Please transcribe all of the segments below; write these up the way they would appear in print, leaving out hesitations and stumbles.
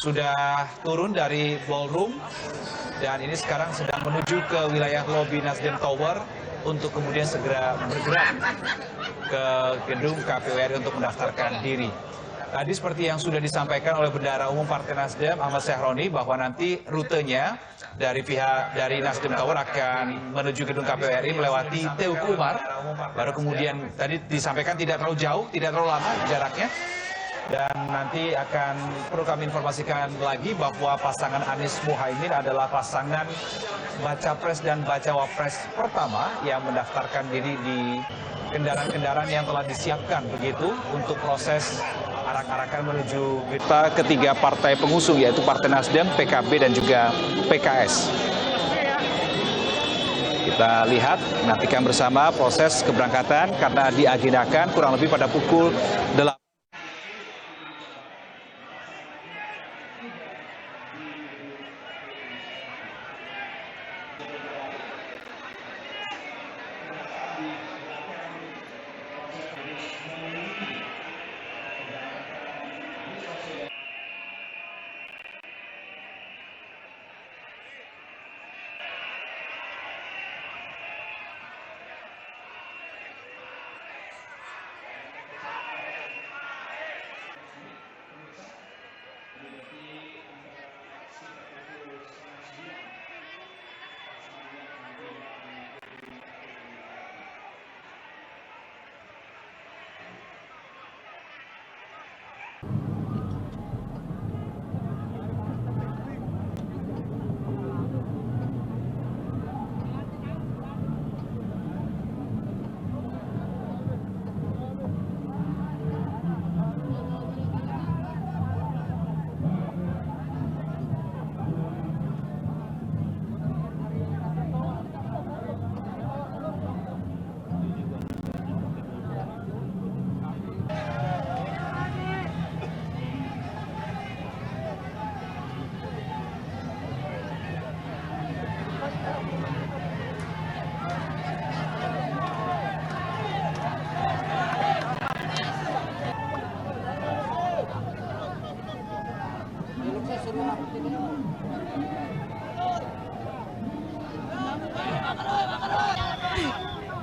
sudah turun dari ballroom dan ini sekarang sedang menuju ke wilayah lobi Nasdem Tower untuk kemudian segera bergerak ke gedung KPU RI untuk mendaftarkan diri. Tadi seperti yang sudah disampaikan oleh Bendahara Umum Partai Nasdem Ahmad Syahroni bahwa nanti rutenya dari Nasdem Tower akan menuju gedung KPU RI melewati Teuku Umar, baru kemudian tadi disampaikan tidak terlalu jauh, tidak terlalu lama jaraknya. Dan nanti perlu kami informasikan lagi bahwa pasangan Anies Muhaimin adalah pasangan baca pres dan bacawa pres pertama yang mendaftarkan diri di kendaraan-kendaraan yang telah disiapkan begitu untuk proses arak-arakan menuju ketiga partai pengusung yaitu Partai Nasdem, PKB dan juga PKS. Kita lihat, nantikan bersama proses keberangkatan karena diagendakan kurang lebih pada pukul 8.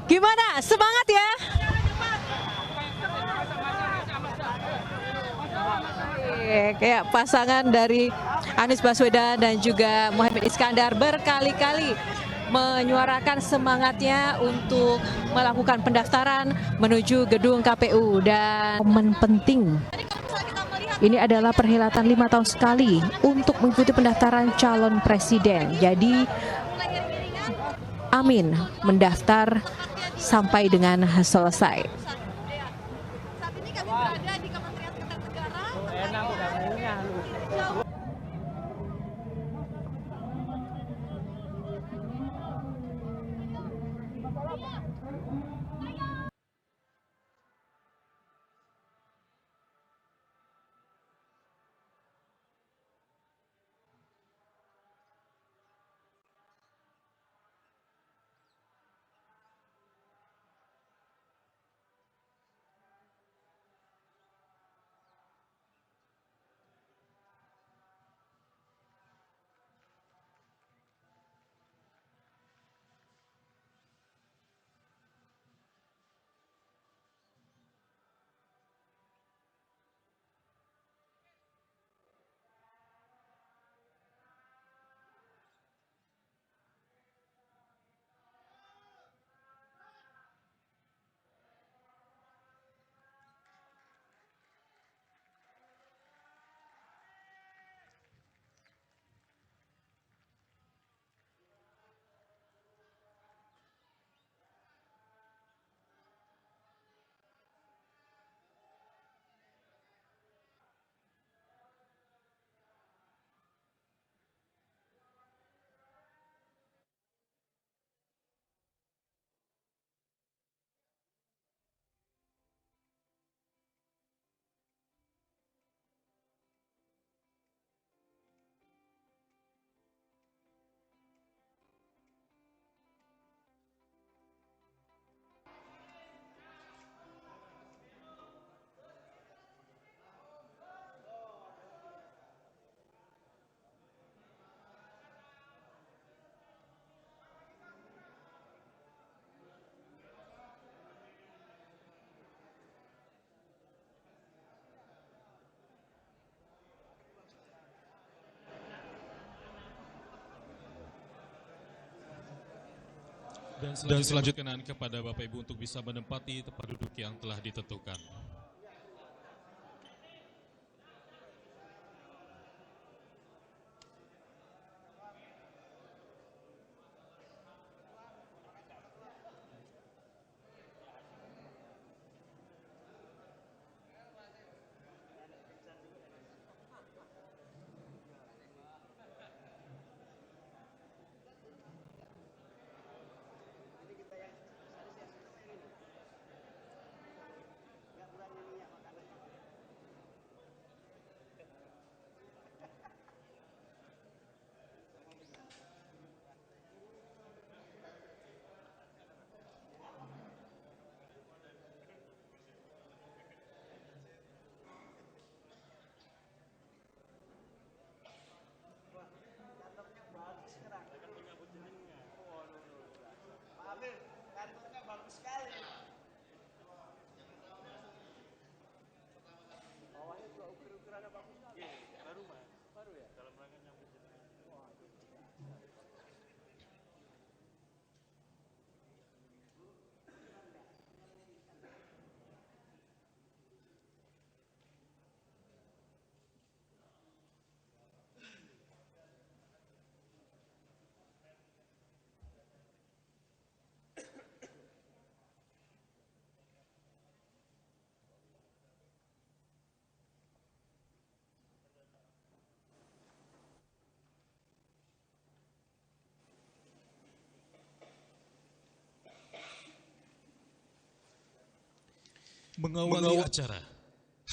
Gimana? Semangat ya? Kayak pasangan dari Anies Baswedan dan juga Muhaimin Iskandar berkali-kali menyuarakan semangatnya untuk melakukan pendaftaran menuju gedung KPU. Dan momen penting ini adalah perhelatan 5 tahun sekali untuk mengikuti pendaftaran calon presiden. Jadi Amin mendaftar sampai dengan selesai. Saat ini kami berada di Kementerian Sekretariat Negara. Dan selanjutnya kepada Bapak Ibu untuk bisa menempati tempat duduk yang telah ditentukan. Mengawali acara,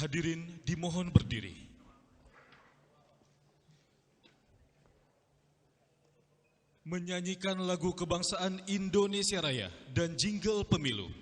hadirin dimohon berdiri. Menyanyikan lagu kebangsaan Indonesia Raya dan jingle pemilu.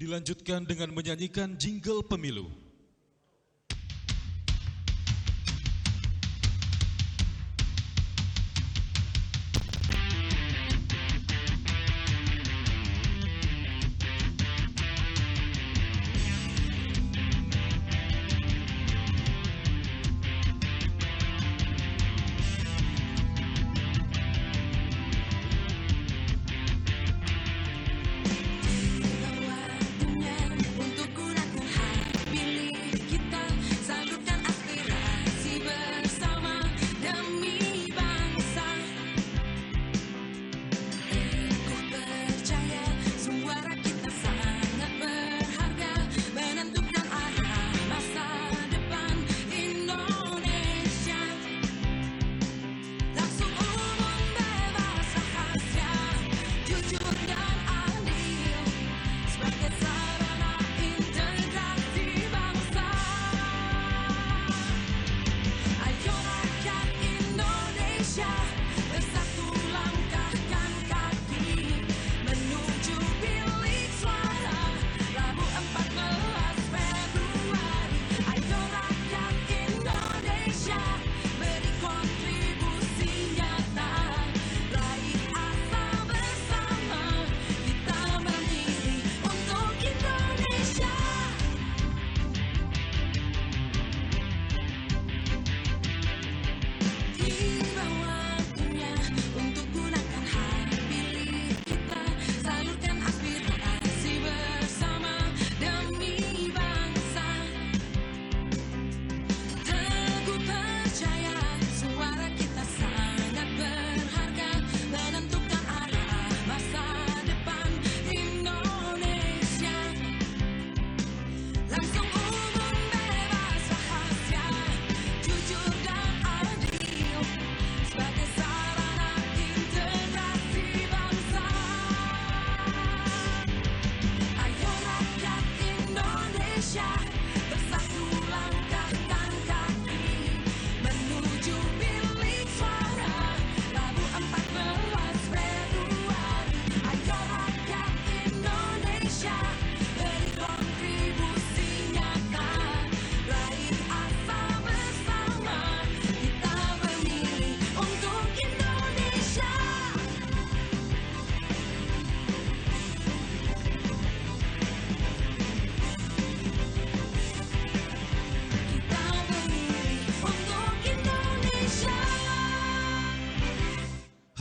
Dilanjutkan dengan menyanyikan jingle pemilu. Waktunya untuk gunakan hak pilih.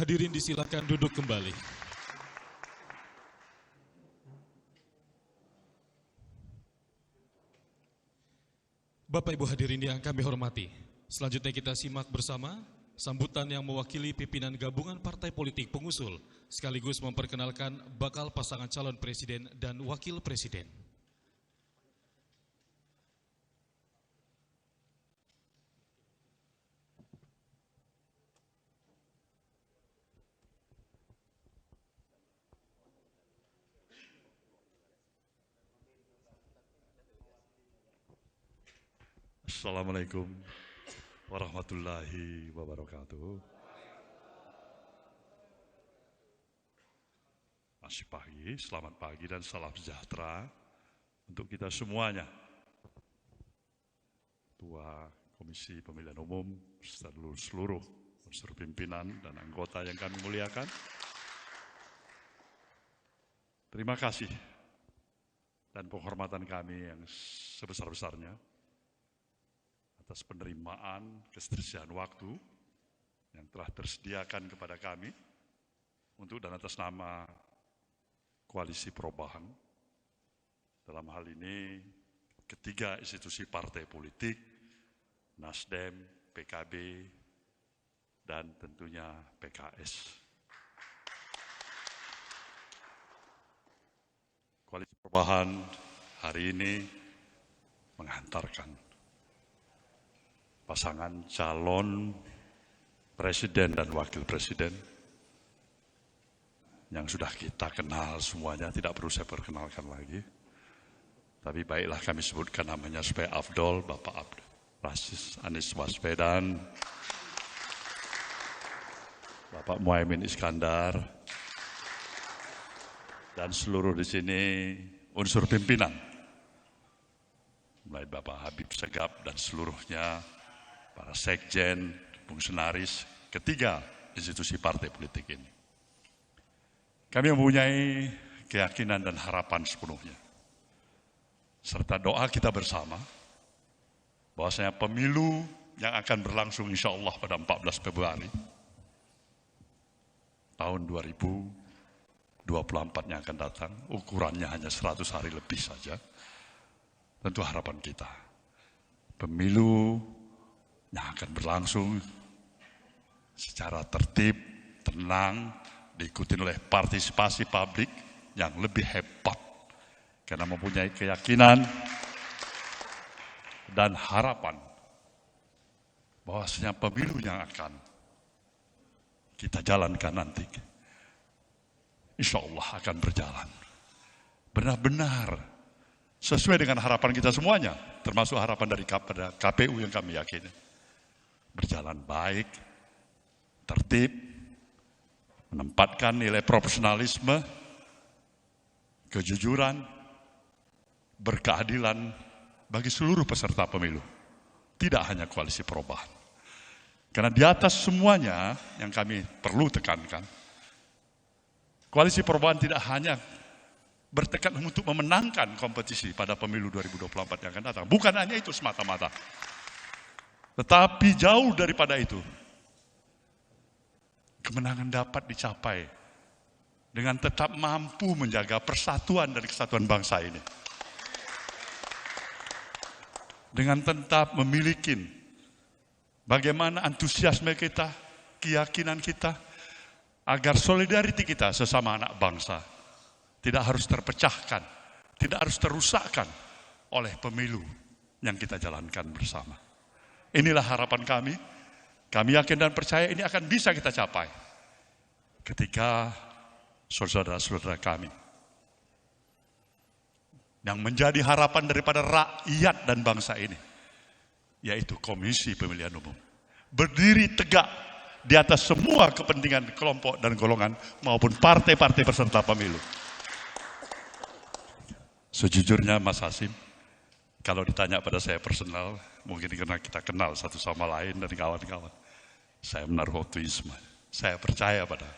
Hadirin disilakan duduk kembali. Bapak Ibu hadirin yang kami hormati, selanjutnya kita simak bersama sambutan yang mewakili pimpinan gabungan partai politik pengusul, sekaligus memperkenalkan bakal pasangan calon presiden dan wakil presiden. Assalamualaikum warahmatullahi wabarakatuh. Masih pagi, selamat pagi dan salam sejahtera untuk kita semuanya. Ketua Komisi Pemilihan Umum, serta seluruh unsur pimpinan dan anggota yang kami muliakan. Terima kasih dan penghormatan kami yang sebesar-besarnya atas penerimaan ketersediaan waktu yang telah tersediakan kepada kami untuk dan atas nama Koalisi Perubahan. Dalam hal ini ketiga institusi partai politik, Nasdem, PKB, dan tentunya PKS. Koalisi Perubahan hari ini menghantarkan pasangan calon presiden dan wakil presiden yang sudah kita kenal semuanya, tidak perlu saya perkenalkan lagi. Tapi baiklah kami sebutkan namanya supaya afdol, Bapak Abdul Aziz Anies Baswedan, Bapak Muhaimin Iskandar, dan seluruh di sini unsur pimpinan, mulai Bapak Habib Segaf dan seluruhnya, para sekjen, fungsionaris, ketiga institusi partai politik ini. Kami mempunyai keyakinan dan harapan sepenuhnya, serta doa kita bersama, bahwasanya pemilu yang akan berlangsung insya Allah pada 14 Februari tahun 2024 yang akan datang, ukurannya hanya 100 hari lebih saja. Tentu harapan kita, pemilu yang akan berlangsung secara tertib, tenang, diikuti oleh partisipasi publik yang lebih hebat, karena mempunyai keyakinan dan harapan bahwasanya pemilu yang akan kita jalankan nanti, insya Allah akan berjalan benar-benar sesuai dengan harapan kita semuanya, termasuk harapan dari KPU yang kami yakini. Berjalan baik, tertib, menempatkan nilai profesionalisme, kejujuran, berkeadilan bagi seluruh peserta pemilu, tidak hanya Koalisi Perubahan. Karena di atas semuanya yang kami perlu tekankan, Koalisi Perubahan tidak hanya bertekad untuk memenangkan kompetisi pada pemilu 2024 yang akan datang. Bukan hanya itu semata-mata. Tetapi jauh daripada itu, kemenangan dapat dicapai dengan tetap mampu menjaga persatuan dan kesatuan bangsa ini. Dengan tetap memiliki bagaimana antusiasme kita, keyakinan kita, agar solidariti kita sesama anak bangsa tidak harus terpecahkan, tidak harus terusakkan oleh pemilu yang kita jalankan bersama. Inilah harapan kami. Kami yakin dan percaya ini akan bisa kita capai ketika saudara-saudara kami yang menjadi harapan daripada rakyat dan bangsa ini, yaitu Komisi Pemilihan Umum, berdiri tegak di atas semua kepentingan kelompok dan golongan maupun partai-partai peserta pemilu. Sejujurnya Mas Hasim, kalau ditanya pada saya personal, mungkin karena kita kenal satu sama lain dan kawan-kawan, saya menaruh optimisme. Saya percaya pada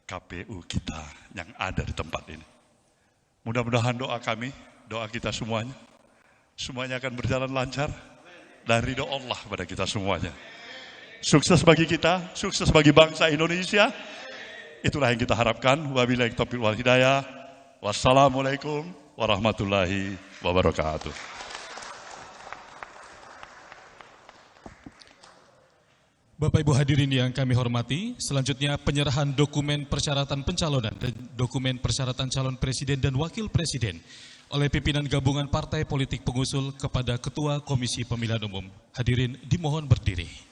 KPU kita yang ada di tempat ini. Mudah-mudahan doa kami, doa kita semuanya akan berjalan lancar dan ridho Allah pada kita semuanya. sukses bagi kita, sukses bagi bangsa Indonesia. Itulah yang kita harapkan. Wabillahi taufiq wal hidayah. Wassalamualaikum warahmatullahi wabarakatuh. Bapak Ibu hadirin yang kami hormati, selanjutnya penyerahan dokumen persyaratan pencalonan dan dokumen persyaratan calon presiden dan wakil presiden oleh pimpinan gabungan partai politik pengusul kepada Ketua Komisi Pemilihan Umum. Hadirin dimohon berdiri.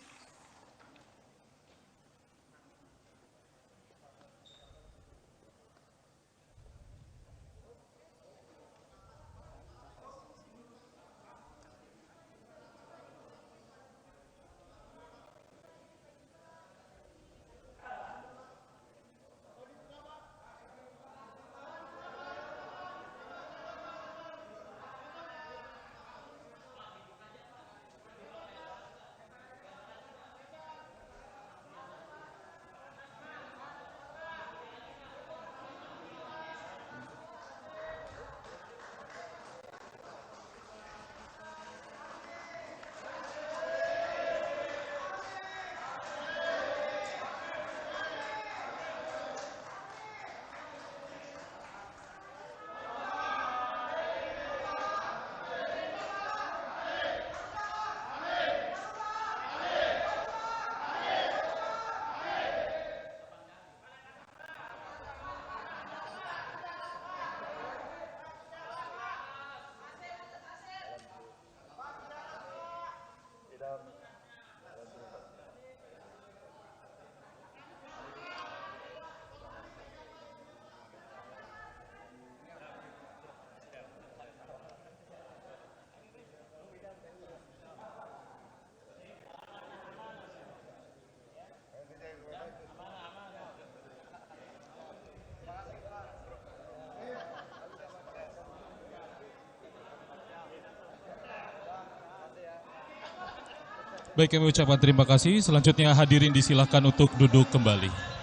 Baik, kami ucapkan terima kasih. Selanjutnya hadirin disilakan untuk duduk kembali.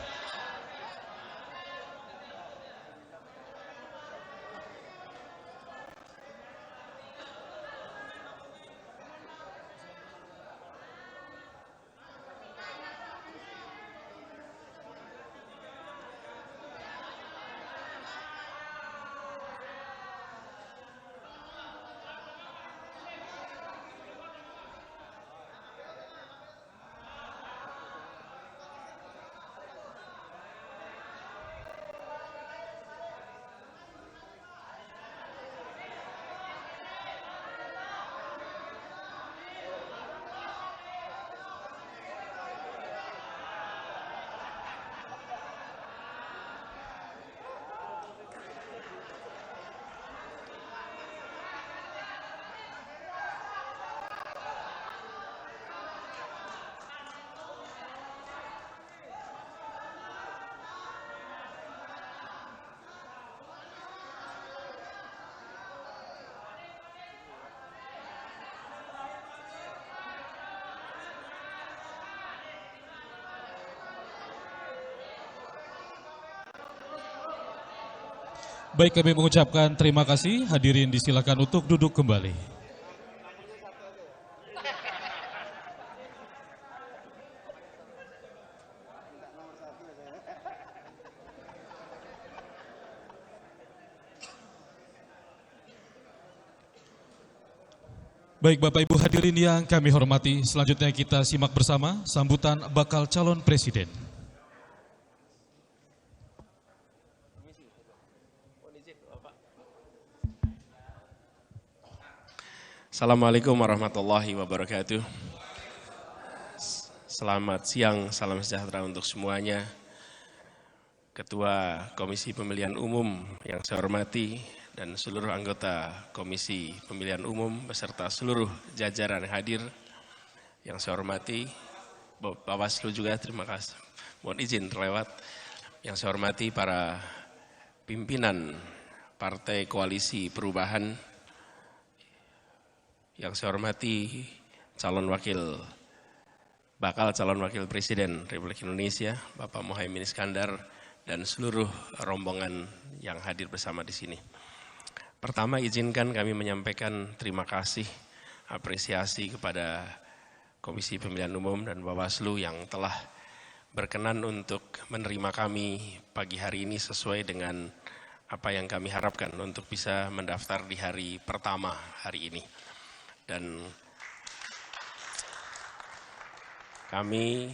Baik, kami mengucapkan terima kasih. Hadirin disilakan untuk duduk kembali. Baik, Bapak Ibu hadirin yang kami hormati, selanjutnya kita simak bersama sambutan bakal calon presiden. Assalamualaikum warahmatullahi wabarakatuh. Selamat siang, salam sejahtera untuk semuanya. Ketua Komisi Pemilihan Umum yang saya hormati dan seluruh anggota Komisi Pemilihan Umum beserta seluruh jajaran hadir yang saya hormati. Bawaslu juga terima kasih. Mohon izin terlewat. Yang saya hormati para pimpinan Partai Koalisi Perubahan. Yang saya hormati bakal calon wakil presiden Republik Indonesia, Bapak Muhaimin Iskandar, dan seluruh rombongan yang hadir bersama di sini. Pertama, izinkan kami menyampaikan terima kasih, apresiasi kepada Komisi Pemilihan Umum dan Bawaslu yang telah berkenan untuk menerima kami pagi hari ini sesuai dengan apa yang kami harapkan untuk bisa mendaftar di hari pertama hari ini. Dan kami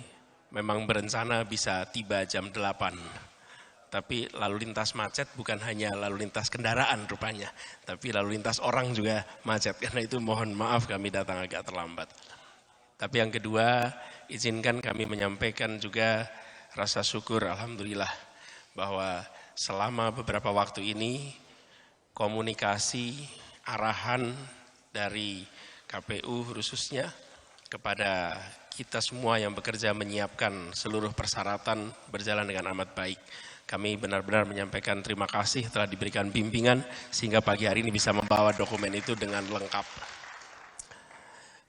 memang berencana bisa tiba jam 8. Tapi lalu lintas macet bukan hanya lalu lintas kendaraan rupanya, tapi lalu lintas orang juga macet. Karena itu mohon maaf kami datang agak terlambat. Tapi yang kedua, izinkan kami menyampaikan juga rasa syukur alhamdulillah bahwa selama beberapa waktu ini komunikasi arahan dari KPU khususnya kepada kita semua yang bekerja menyiapkan seluruh persyaratan berjalan dengan amat baik. Kami benar-benar menyampaikan terima kasih telah diberikan bimbingan sehingga pagi hari ini bisa membawa dokumen itu dengan lengkap.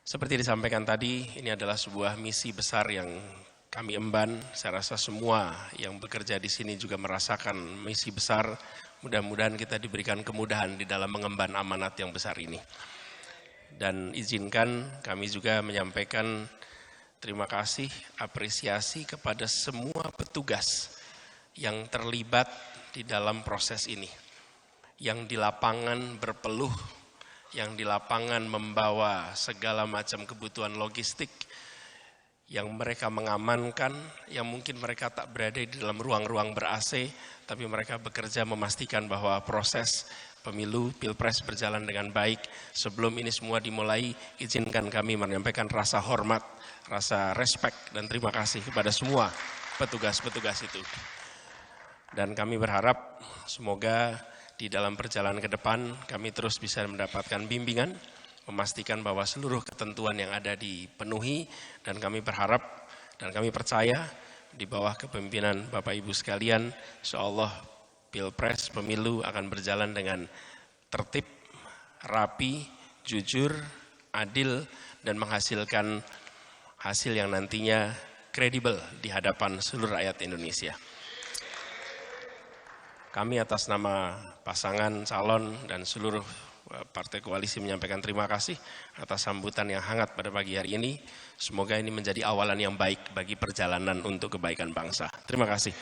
Seperti disampaikan tadi, ini adalah sebuah misi besar yang kami emban. Saya rasa semua yang bekerja di sini juga merasakan misi besar. Mudah-mudahan kita diberikan kemudahan di dalam mengemban amanat yang besar ini. Dan izinkan kami juga menyampaikan terima kasih, apresiasi kepada semua petugas yang terlibat di dalam proses ini, yang di lapangan berpeluh, yang di lapangan membawa segala macam kebutuhan logistik, yang mereka mengamankan, yang mungkin mereka tak berada di dalam ruang-ruang ber-AC, tapi mereka bekerja memastikan bahwa proses pemilu, pilpres berjalan dengan baik. Sebelum ini semua dimulai, izinkan kami menyampaikan rasa hormat, rasa respect, dan terima kasih kepada semua petugas-petugas itu. Dan kami berharap semoga di dalam perjalanan ke depan kami terus bisa mendapatkan bimbingan, memastikan bahwa seluruh ketentuan yang ada dipenuhi, dan kami berharap dan kami percaya di bawah kepemimpinan Bapak Ibu sekalian, insyaallah pilpres pemilu akan berjalan dengan tertib, rapi, jujur, adil, dan menghasilkan hasil yang nantinya kredibel di hadapan seluruh rakyat Indonesia. Kami atas nama pasangan calon dan seluruh partai koalisi menyampaikan terima kasih atas sambutan yang hangat pada pagi hari ini. Semoga ini menjadi awalan yang baik bagi perjalanan untuk kebaikan bangsa. Terima kasih.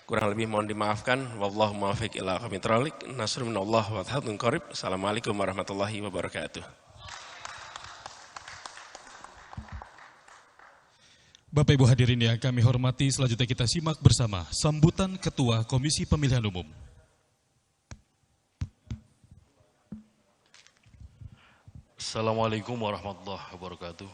Kurang lebih mohon dimaafkan. Wallahu muwaffiq ila aqwamit thoriq. Nasrun minallah wa fathun qarib. Assalamualaikum warahmatullahi wabarakatuh. Bapak Ibu hadirin yang kami hormati, selanjutnya kita simak bersama sambutan Ketua Komisi Pemilihan Umum. Assalamualaikum warahmatullahi wabarakatuh.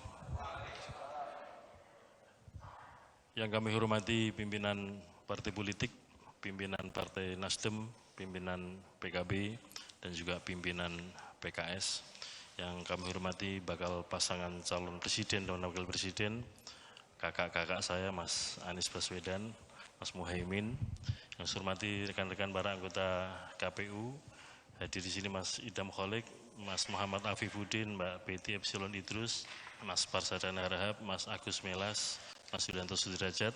Yang kami hormati pimpinan partai politik, pimpinan Partai Nasdem, pimpinan PKB, dan juga pimpinan PKS. Yang kami hormati bakal pasangan calon presiden dan wakil presiden, kakak-kakak saya Mas Anies Baswedan, Mas Muhaimin. Yang saya hormati rekan-rekan para anggota KPU, hadir di sini Mas Idham Kholik, Mas Muhammad Afifuddin, Mbak Betty Epsilon Idrus, Mas Parsadana Harahap, Mas Agus Melas, Mas Yulianto Sudrajat,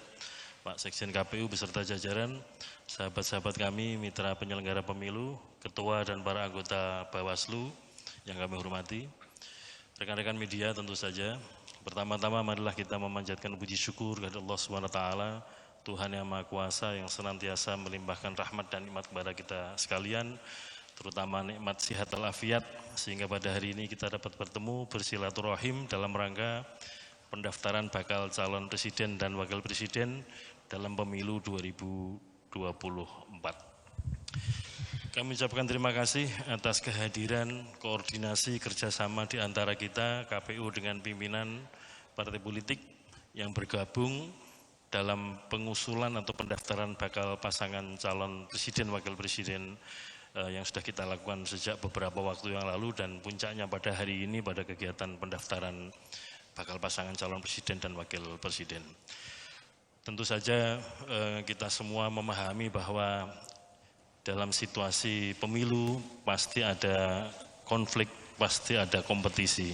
Pak Sekjen KPU beserta jajaran, sahabat-sahabat kami, mitra penyelenggara pemilu, ketua dan para anggota Bawaslu yang kami hormati, rekan-rekan media tentu saja. Pertama-tama marilah kita memanjatkan puji syukur kepada Allah SWT, Tuhan yang Maha Kuasa yang senantiasa melimpahkan rahmat dan nikmat kepada kita sekalian, terutama nikmat sihat walafiat, sehingga pada hari ini kita dapat bertemu bersilaturahim dalam rangka pendaftaran bakal calon presiden dan wakil presiden dalam pemilu 2024. Kami ucapkan terima kasih atas kehadiran, koordinasi, kerjasama di antara kita, KPU dengan pimpinan partai politik yang bergabung dalam pengusulan atau pendaftaran bakal pasangan calon presiden, wakil presiden yang sudah kita lakukan sejak beberapa waktu yang lalu, dan puncaknya pada hari ini pada kegiatan pendaftaran bakal pasangan calon presiden dan wakil presiden. Tentu saja kita semua memahami bahwa dalam situasi pemilu pasti ada konflik, pasti ada kompetisi.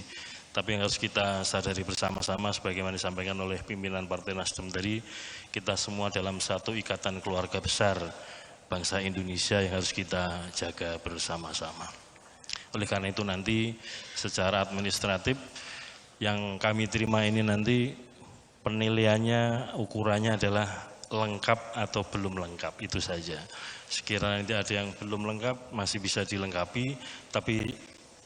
Tapi yang harus kita sadari bersama-sama sebagaimana disampaikan oleh pimpinan Partai Nasdem tadi, kita semua dalam satu ikatan keluarga besar bangsa Indonesia yang harus kita jaga bersama-sama. Oleh karena itu nanti secara administratif Yang kami terima ini nanti penilaiannya, ukurannya adalah lengkap atau belum lengkap, itu saja. Sekiranya nanti ada yang belum lengkap, masih bisa dilengkapi, tapi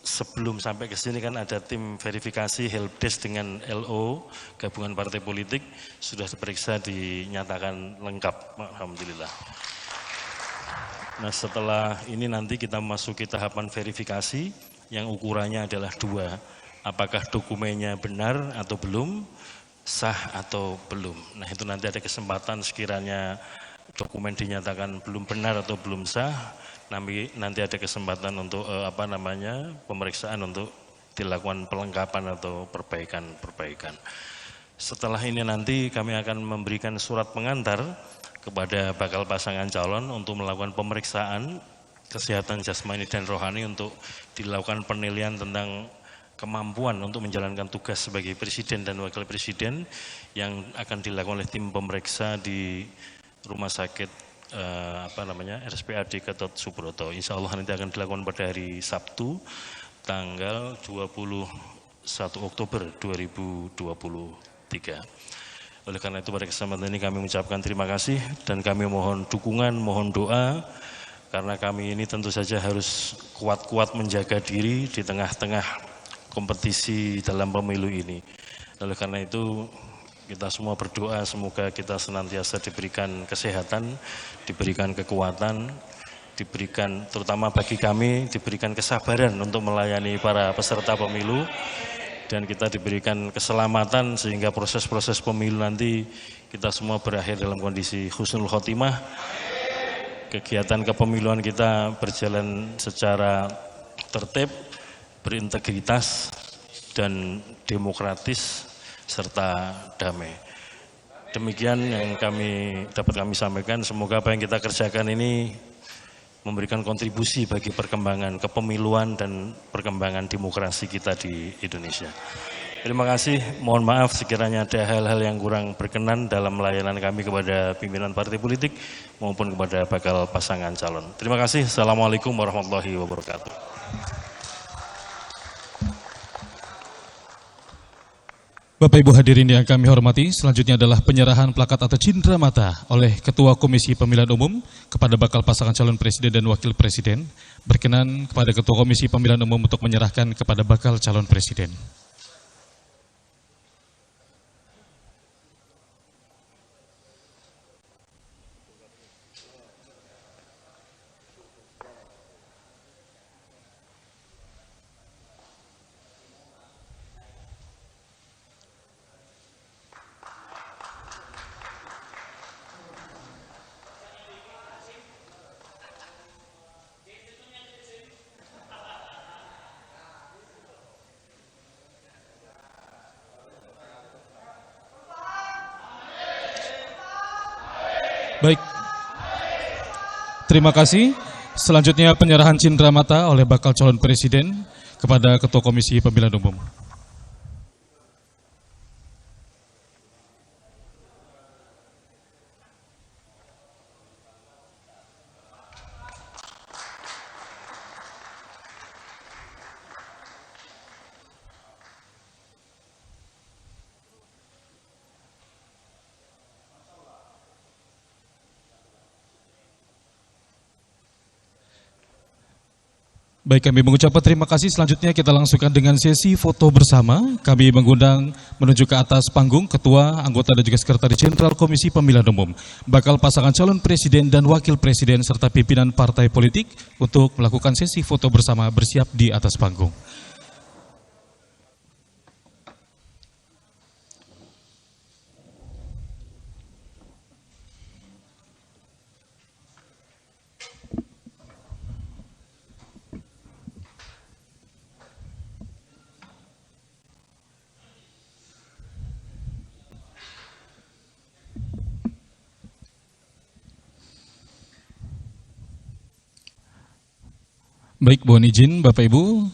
sebelum sampai ke sini kan ada tim verifikasi helpdesk dengan LO, gabungan partai politik, sudah diperiksa, dinyatakan lengkap, alhamdulillah. Nah setelah ini nanti kita masuki tahapan verifikasi yang ukurannya adalah 2, apakah dokumennya benar atau belum, sah atau belum. Nah itu nanti ada kesempatan sekiranya dokumen dinyatakan belum benar atau belum sah, nanti ada kesempatan untuk pemeriksaan untuk dilakukan pelengkapan atau perbaikan. Setelah ini nanti kami akan memberikan surat pengantar kepada bakal pasangan calon untuk melakukan pemeriksaan kesehatan jasmani dan rohani untuk dilakukan penilaian tentang kemampuan untuk menjalankan tugas sebagai presiden dan wakil presiden yang akan dilakukan oleh tim pemeriksa di rumah sakit RSPAD Gatot Subroto. Insya Allah nanti akan dilakukan pada hari Sabtu tanggal 21 Oktober 2023. Oleh karena itu pada kesempatan ini kami mengucapkan terima kasih dan kami mohon dukungan, mohon doa karena kami ini tentu saja harus kuat-kuat menjaga diri di tengah-tengah kompetisi dalam pemilu ini. Oleh karena itu kita semua berdoa semoga kita senantiasa diberikan kesehatan, diberikan kekuatan, diberikan terutama bagi kami diberikan kesabaran untuk melayani para peserta pemilu. Dan kita diberikan keselamatan sehingga proses-proses pemilu nanti kita semua berakhir dalam kondisi husnul khotimah. Kegiatan kepemiluan kita berjalan secara tertib, berintegritas, dan demokratis, serta damai. Demikian yang dapat kami sampaikan, semoga apa yang kita kerjakan ini memberikan kontribusi bagi perkembangan kepemiluan dan perkembangan demokrasi kita di Indonesia. Terima kasih, mohon maaf sekiranya ada hal-hal yang kurang berkenan dalam layanan kami kepada pimpinan partai politik maupun kepada bakal pasangan calon. Terima kasih, Assalamualaikum warahmatullahi wabarakatuh. Bapak Ibu hadirin yang kami hormati, selanjutnya adalah penyerahan plakat atau cindera mata oleh Ketua Komisi Pemilihan Umum kepada bakal pasangan calon presiden dan wakil presiden. Berkenan kepada Ketua Komisi Pemilihan Umum untuk menyerahkan kepada bakal calon presiden. Baik, terima kasih. Selanjutnya penyerahan cindera mata oleh bakal calon presiden kepada Ketua Komisi Pemilihan Umum. Baik, kami mengucapkan terima kasih. Selanjutnya kita langsungkan dengan sesi foto bersama. Kami mengundang menuju ke atas panggung Ketua, anggota dan juga Sekretaris Jenderal Komisi Pemilihan Umum, bakal pasangan calon presiden dan wakil presiden serta pimpinan partai politik untuk melakukan sesi foto bersama bersiap di atas panggung. Baik, mohon izin Bapak Ibu.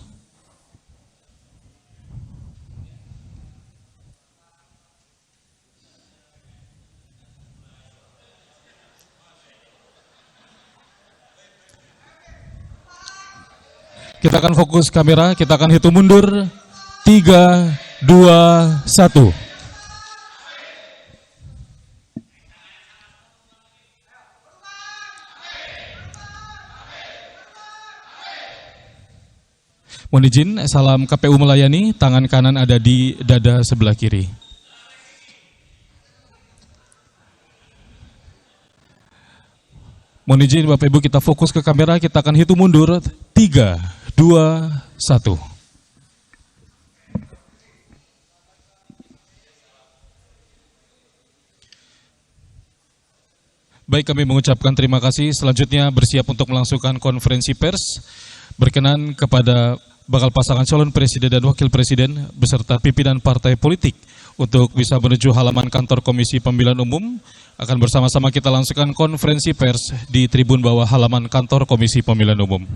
Kita akan fokus kamera, kita akan hitung mundur. 3, 1. Mohon izin, salam KPU melayani, tangan kanan ada di dada sebelah kiri. Mohon izin Bapak Ibu, kita fokus ke kamera, kita akan hitung mundur. 3, 2, 1. Baik, kami mengucapkan terima kasih. Selanjutnya bersiap untuk melangsungkan konferensi pers. Berkenan kepada bakal pasangan calon presiden dan wakil presiden beserta pimpinan partai politik untuk bisa menuju halaman kantor Komisi Pemilihan Umum. Akan bersama-sama kita langsungkan konferensi pers di tribun bawah halaman kantor Komisi Pemilihan Umum.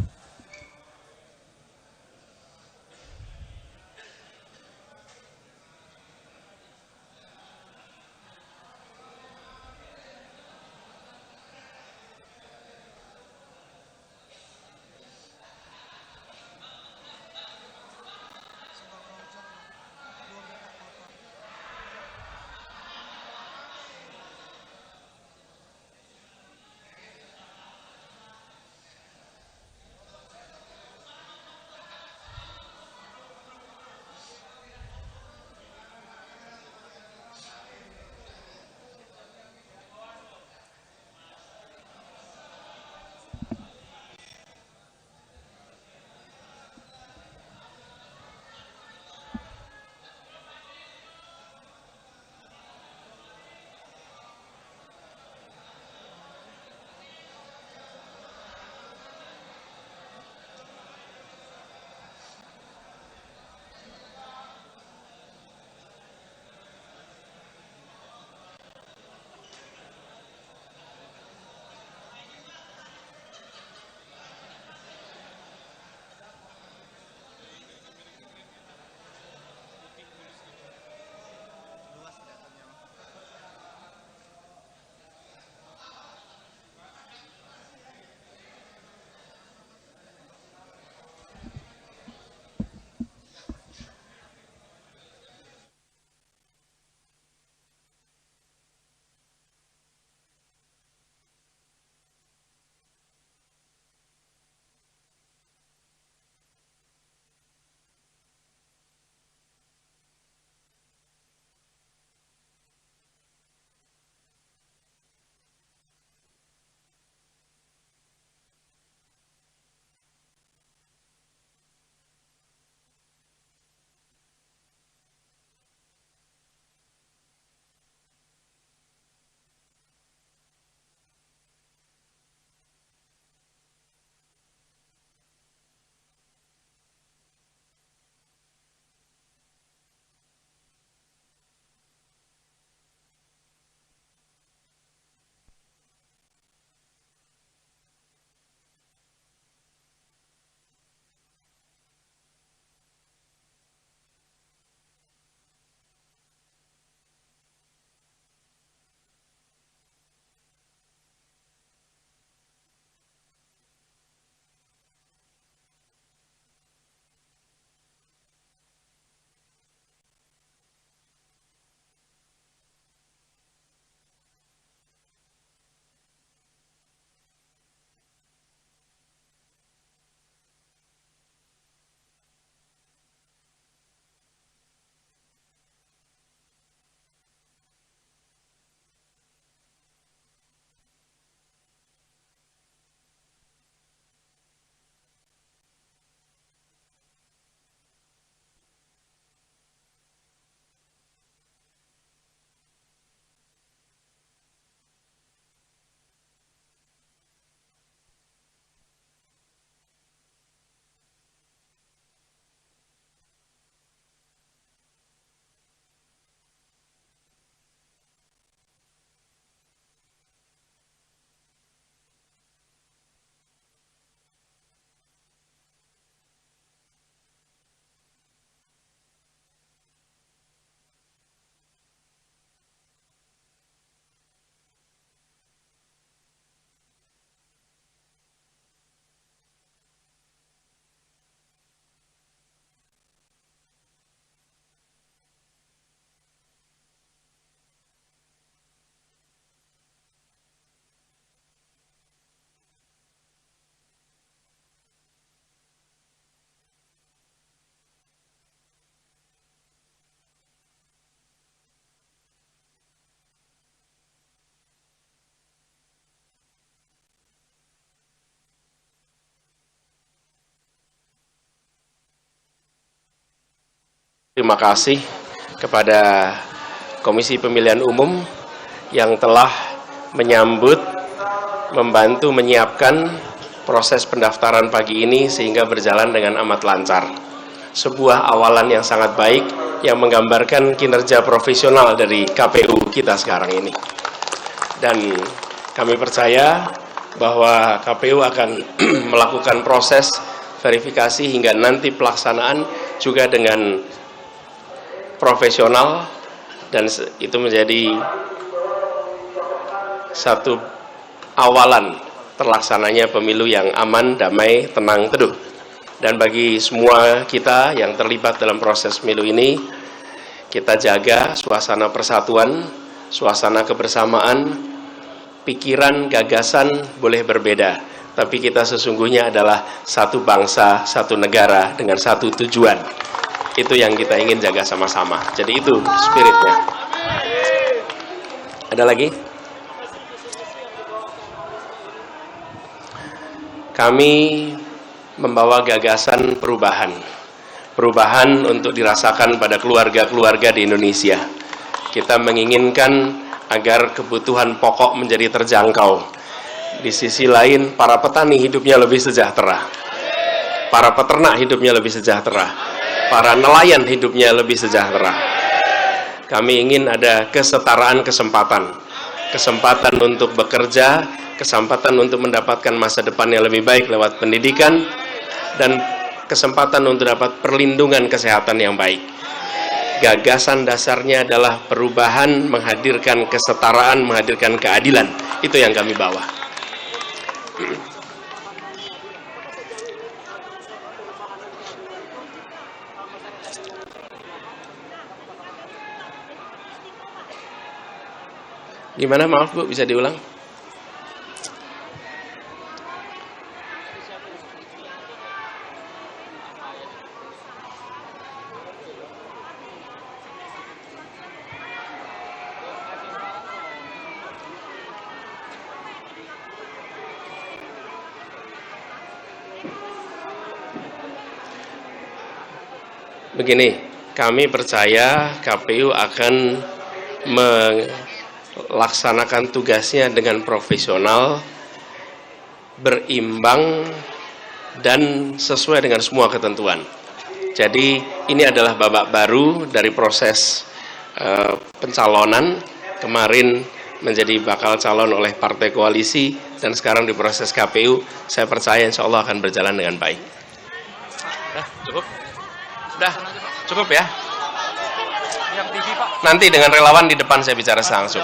Terima kasih kepada Komisi Pemilihan Umum yang telah menyambut, membantu menyiapkan proses pendaftaran pagi ini sehingga berjalan dengan amat lancar. Sebuah awalan yang sangat baik yang menggambarkan kinerja profesional dari KPU kita sekarang ini. Dan kami percaya bahwa KPU akan melakukan proses verifikasi hingga nanti pelaksanaan juga dengan profesional, dan itu menjadi satu awalan terlaksananya pemilu yang aman, damai, tenang, teduh. Dan bagi semua kita yang terlibat dalam proses pemilu ini, kita jaga suasana persatuan, suasana kebersamaan, pikiran, gagasan boleh berbeda, tapi kita sesungguhnya adalah satu bangsa, satu negara dengan satu tujuan. Itu yang kita ingin jaga sama-sama. Jadi itu spiritnya. Ada lagi? Kami membawa gagasan perubahan. Perubahan untuk dirasakan pada keluarga-keluarga di Indonesia. Kita menginginkan agar kebutuhan pokok menjadi terjangkau. Di sisi lain, para petani hidupnya lebih sejahtera. Para peternak hidupnya lebih sejahtera. Para nelayan hidupnya lebih sejahtera. Kami ingin ada kesetaraan kesempatan. Kesempatan untuk bekerja, kesempatan untuk mendapatkan masa depan yang lebih baik lewat pendidikan, dan kesempatan untuk dapat perlindungan kesehatan yang baik. Gagasan dasarnya adalah perubahan, menghadirkan kesetaraan, menghadirkan keadilan. Itu yang kami bawa. Gimana, maaf Bu, bisa diulang? Begini, kami percaya KPU akan melaksanakan tugasnya dengan profesional, berimbang, dan sesuai dengan semua ketentuan. Jadi ini adalah babak baru dari proses pencalonan. Kemarin menjadi bakal calon oleh partai koalisi, dan sekarang di proses KPU. Saya percaya insya Allah akan berjalan dengan baik. Cukup? Sudah, cukup ya? Nanti dengan relawan di depan saya bicara langsung.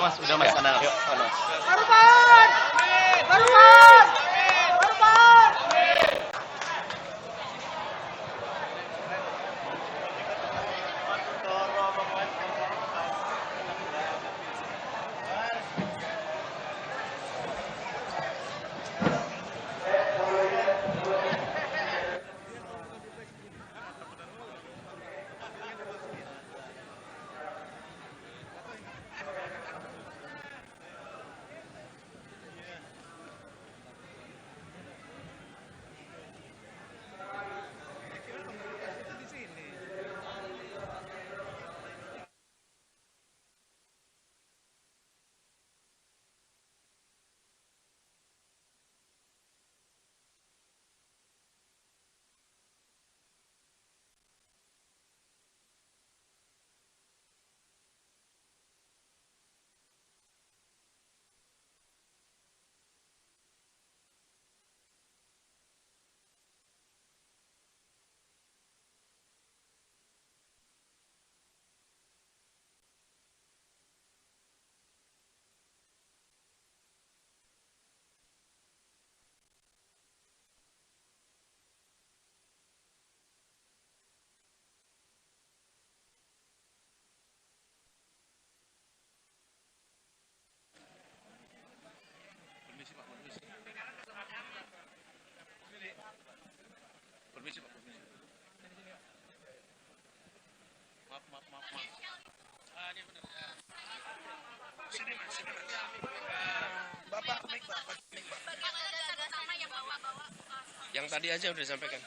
Yang tadi aja udah disampaikan.